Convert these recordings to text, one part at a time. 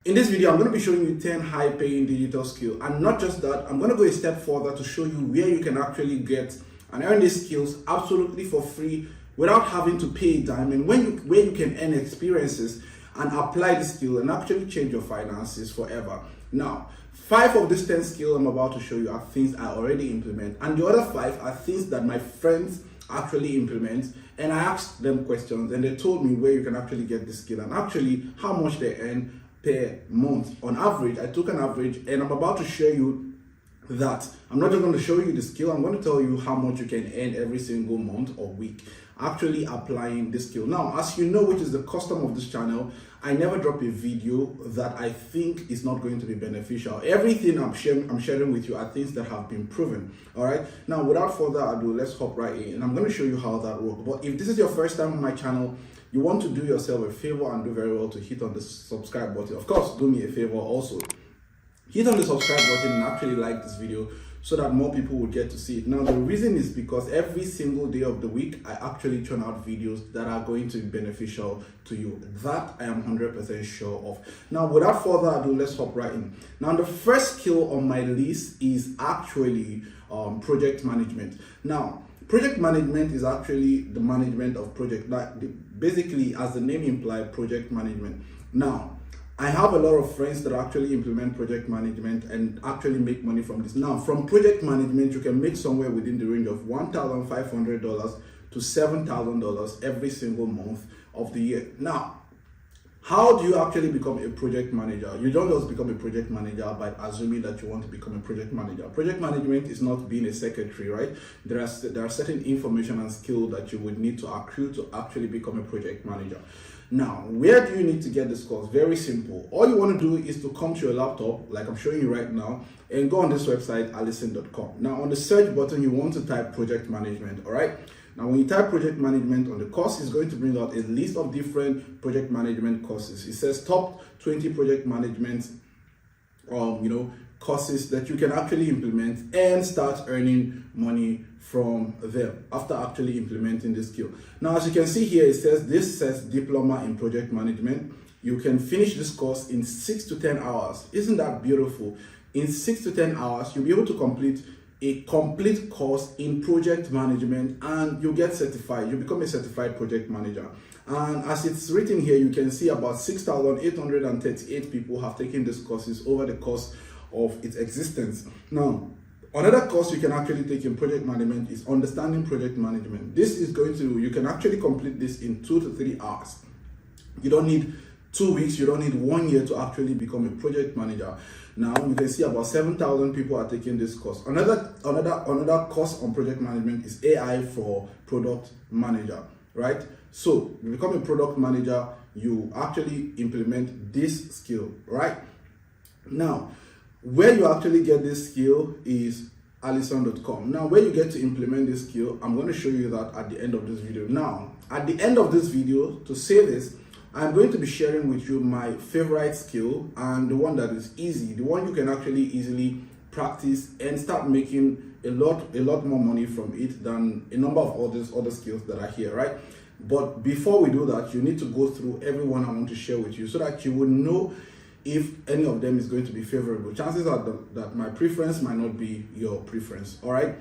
In this video, I'm going to be showing you 10 high-paying digital skills, and not just that, I'm going to go a step further to show you where you can actually get and earn these skills absolutely for free without having to pay a dime, and where you can earn experiences and apply the skill and actually change your finances forever. Now, 5 of these 10 skills I'm about to show you are things I already implement, and the other 5 are things that my friends actually implement, and I asked them questions and they told me where you can actually get this skill and actually how much they earn per month on average. I took an average and I'm about to show you that. I'm not just going to show you the skill, I'm going to tell you how much you can earn every single month or week actually applying this skill. Now, as you know, which is the custom of this channel, I never drop a video that I think is not going to be beneficial. Everything I'm sharing with you are things that have been proven. All right, now without further ado, let's hop right in and I'm going to show you how that works. But if this is your first time on my channel, you want to do yourself a favor and do very well to hit on the subscribe button. Of course, do me a favor also. Hit on the subscribe button and actually like this video so that more people will get to see it. Now, the reason is because every single day of the week, I actually churn out videos that are going to be beneficial to you. That I am 100% sure of. Now, without further ado, let's hop right in. Now, the first skill on my list is actually project management. Now, project management is actually the management of project. Basically, as the name implies, project management. Now, I have a lot of friends that actually implement project management and actually make money from this. Now, from project management, you can make somewhere within the range of $1,500 to $7,000 every single month of the year. Now, how do you actually become a project manager? You don't just become a project manager by assuming that you want to become a project manager. Project management is not being a secretary, right? There are certain information and skills that you would need to accrue to actually become a project manager. Now, where do you need to get this course? Very simple. All you want to do is to come to your laptop, like I'm showing you right now, and go on this website, allison.com. Now, on the search button, you want to type project management, all right? Now, when you type project management on the course, it's going to bring out a list of different project management courses. It says top 20 project management, courses that you can actually implement and start earning money from them after actually implementing this skill. Now, as you can see here, this says diploma in project management. You can finish this course in 6 to 10 hours. Isn't that beautiful? In 6 to 10 hours, you'll be able to complete a complete course in project management and you get certified. You become a certified project manager. And as it's written here, you can see about 6,838 people have taken these courses over the course of its existence. Now, another course you can actually take in project management is understanding project management. You can actually complete this in 2 to 3 hours. You don't need 2 weeks, you don't need 1 year to actually become a project manager. Now, you can see about 7,000 people are taking this course. Another course on project management is AI for product manager, right? So, you become a product manager, you actually implement this skill, right? Now, where you actually get this skill is allison.com. Now, where you get to implement this skill, I'm going to show you that at the end of this video. Now, at the end of this video, to say this, I'm going to be sharing with you my favorite skill and the one that is easy, the one you can actually easily practice and start making a lot more money from it than a number of other skills that are here, right? But before we do that, you need to go through every one I want to share with you so that you will know if any of them is going to be favorable. Chances are that my preference might not be your preference, all right?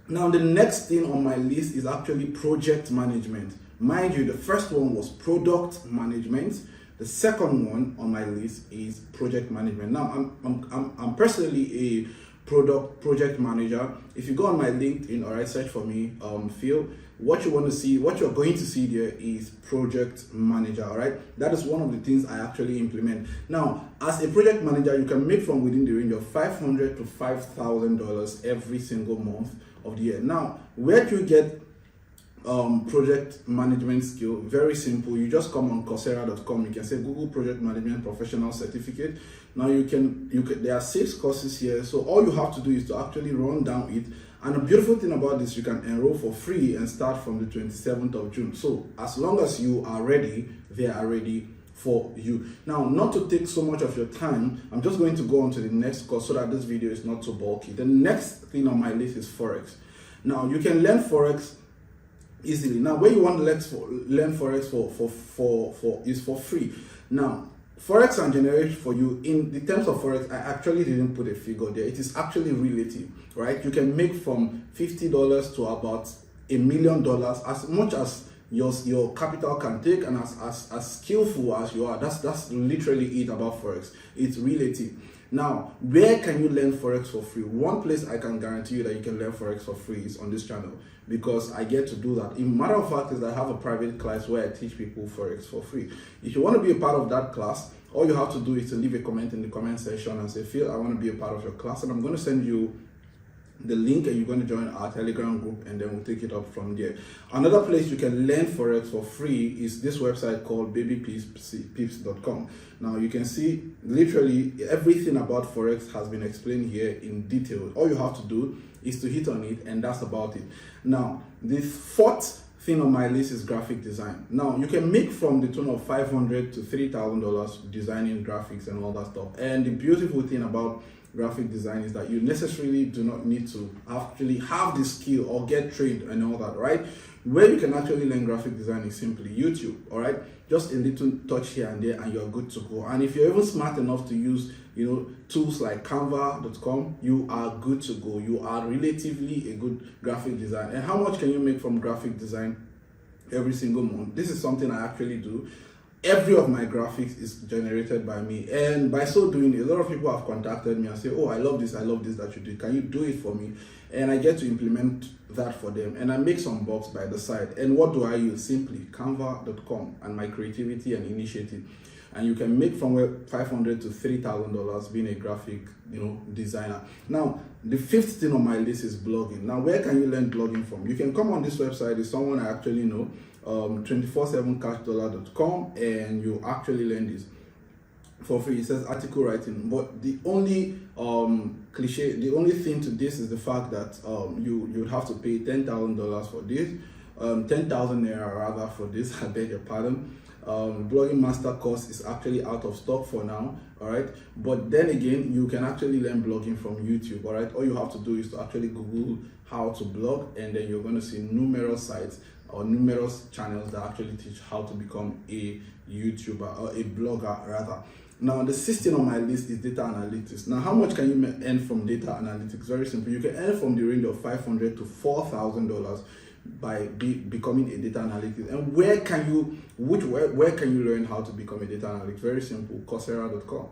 Now, the next thing on my list is actually project management. Mind you, the first one was product management. The second one on my list is project management. Now, I'm personally a project manager. If you go on my LinkedIn, all right, search for me, Phil. What you're going to see there is project manager, all right? That is one of the things I actually implement. Now, as a project manager, you can make from within the range of $500 to $5,000 every single month of the year. Now, where do you get project management skill? Very simple. You just come on Coursera.com. You can say Google Project Management Professional Certificate. Now there are 6 courses here, so all you have to do is to actually run down it. And the beautiful thing about this, you can enroll for free and start from the 27th of June. So as long as you are ready, they are ready for you. Now, not to take so much of your time, I'm just going to go on to the next course so that this video is not so bulky. The next thing on my list is Forex. Now, you can learn Forex easily. Now, where you want to learn Forex is for free. Now, Forex can generate for you, in the terms of Forex, I actually didn't put a figure there. It is actually relative, right? You can make from $50 to about $1 million, as much as your capital can take, and as skillful as you are. That's literally it about Forex. It's relative. Now, where can you learn Forex for free? One place I can guarantee you that you can learn Forex for free is on this channel, because I get to do that. In matter of fact is I have a private class where I teach people Forex for free. If you want to be a part of that class, all you have to do is to leave a comment in the comment section and say, Phil, I want to be a part of your class, and I'm going to send you the link, and you're going to join our Telegram group, and then we'll take it up from there. Another place you can learn Forex for free is this website called babypips.com. Now you can see literally everything about Forex has been explained here in detail. All you have to do is to hit on it, and that's about it. Now, the fourth thing on my list is graphic design. Now, you can make from the tune of $500 to $3,000 designing graphics and all that stuff. And the beautiful thing about graphic design is that you necessarily do not need to actually have the skill or get trained and all that, right? Where you can actually learn graphic design is simply YouTube, all right? Just a little touch here and there, and you're good to go. And if you're even smart enough to use, tools like canva.com, you are good to go. You are relatively a good graphic designer. And how much can you make from graphic design every single month? This is something I actually do. Every of my graphics is generated by me, and by so doing, a lot of people have contacted me and say, oh, I love this that you did, can you do it for me? And I get to implement that for them, and I make some bucks by the side. And what do I use? Simply canva.com and my creativity and initiative. And you can make from $500 to $3,000 being a graphic designer. Now, the fifth thing on my list is blogging. Now, where can you learn blogging from? You can come on this website. It's someone I actually know, 247cashdollar.com, and you actually learn this for free. It says article writing, but the only the only thing to this is the fact that you'd have to pay $10,000 for this, 10,000 naira rather for this. I beg your pardon. Blogging master course is actually out of stock for now, all right? But then again, you can actually learn blogging from YouTube, all right? All you have to do is to actually Google how to blog, and then you're going to see numerous sites or numerous channels that actually teach how to become a YouTuber, or a blogger rather. Now, the sixth thing on my list is data analytics. Now, how much can you earn from data analytics? Very simple. You can earn from the range of $500 to $4,000 by becoming a data analyst. And where can you learn how to become a data analyst? Very simple. Coursera.com,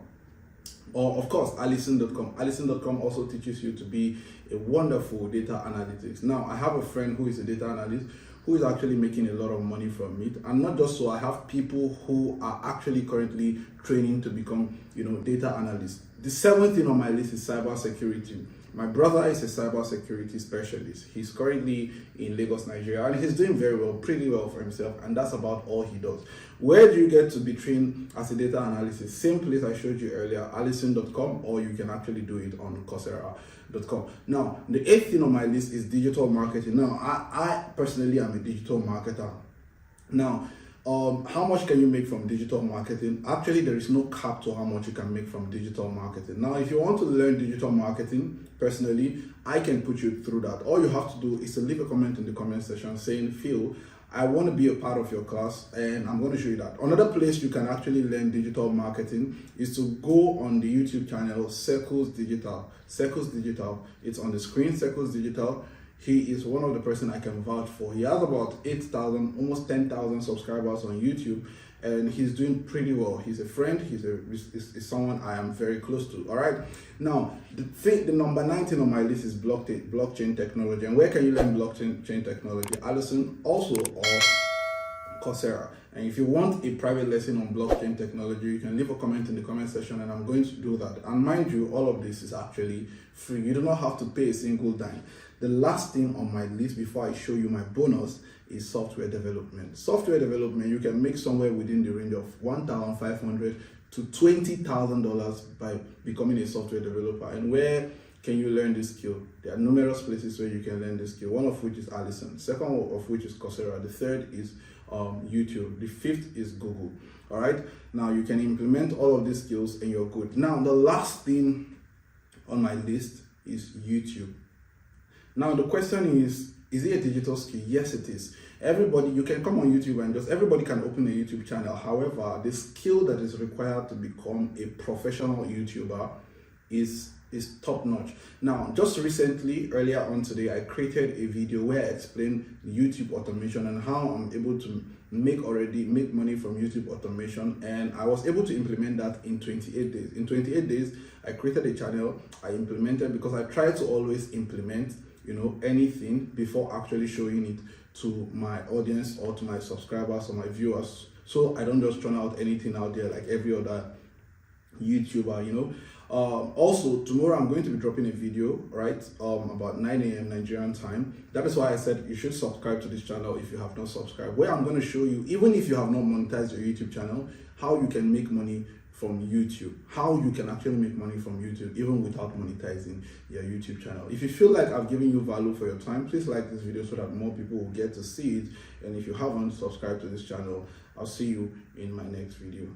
or of course Allison.com. Allison.com also teaches you to be a wonderful data analytics. Now, I have a friend who is a data analyst who is actually making a lot of money from it. And not just so, I have people who are actually currently training to become data analysts. The seventh thing on my list is cybersecurity. My brother is a cybersecurity specialist. He's currently in Lagos, Nigeria, and he's doing very well, pretty well for himself, and that's about all he does. Where do you get to be trained as a data analyst? Same place I showed you earlier, Allison.com, or you can actually do it on Coursera.com. Now, the eighth thing on my list is digital marketing. Now, I personally am a digital marketer. Now, how much can you make from digital marketing? Actually, there is no cap to how much you can make from digital marketing. Now, if you want to learn digital marketing, personally, I can put you through that. All you have to do is to leave a comment in the comment section saying, Phil, I want to be a part of your class, and I'm going to show you that. Another place you can actually learn digital marketing is to go on the YouTube channel, Circles Digital. Circles Digital, it's on the screen, Circles Digital. He is one of the person I can vouch for. He has about 8,000, almost 10,000 subscribers on YouTube, and he's doing pretty well. He's a friend. He's someone I am very close to. All right. Now, the number 19 on my list is blockchain technology. And where can you learn blockchain technology? Allison also, or Coursera. And if you want a private lesson on blockchain technology, you can leave a comment in the comment section, and I'm going to do that. And mind you, all of this is actually free. You do not have to pay a single dime. The last thing on my list before I show you my bonus is software development. Software development, you can make somewhere within the range of $1,500 to $20,000 by becoming a software developer. And where can you learn this skill? There are numerous places where you can learn this skill. One of which is Allison. Second of which is Coursera. The third is YouTube. The fifth is Google. All right. Now you can implement all of these skills and you're good. Now the last thing on my list is YouTube. Now the question is it a digital skill? Yes, it is. Everybody, you can come on YouTube and just everybody can open a YouTube channel. However, the skill that is required to become a professional YouTuber is top notch. Now, just recently, earlier on today, I created a video where I explained YouTube automation and how I'm able to make money from YouTube automation, and I was able to implement that in 28 days. In 28 days, I created a channel, I implemented, because I try to always implement, you know, anything before actually showing it to my audience or to my subscribers or my viewers, so I don't just turn out anything out there like every other YouTuber, you know. Also, tomorrow I'm going to be dropping a video, right, about 9 a.m. Nigerian time. That is why I said you should subscribe to this channel if you have not subscribed, where I'm going to show you, even if you have not monetized your YouTube channel, how you can make money from YouTube, how you can actually make money from YouTube even without monetizing your YouTube channel. If you feel like I've given you value for your time, please like this video so that more people will get to see it. And if you haven't subscribed to this channel, I'll see you in my next video.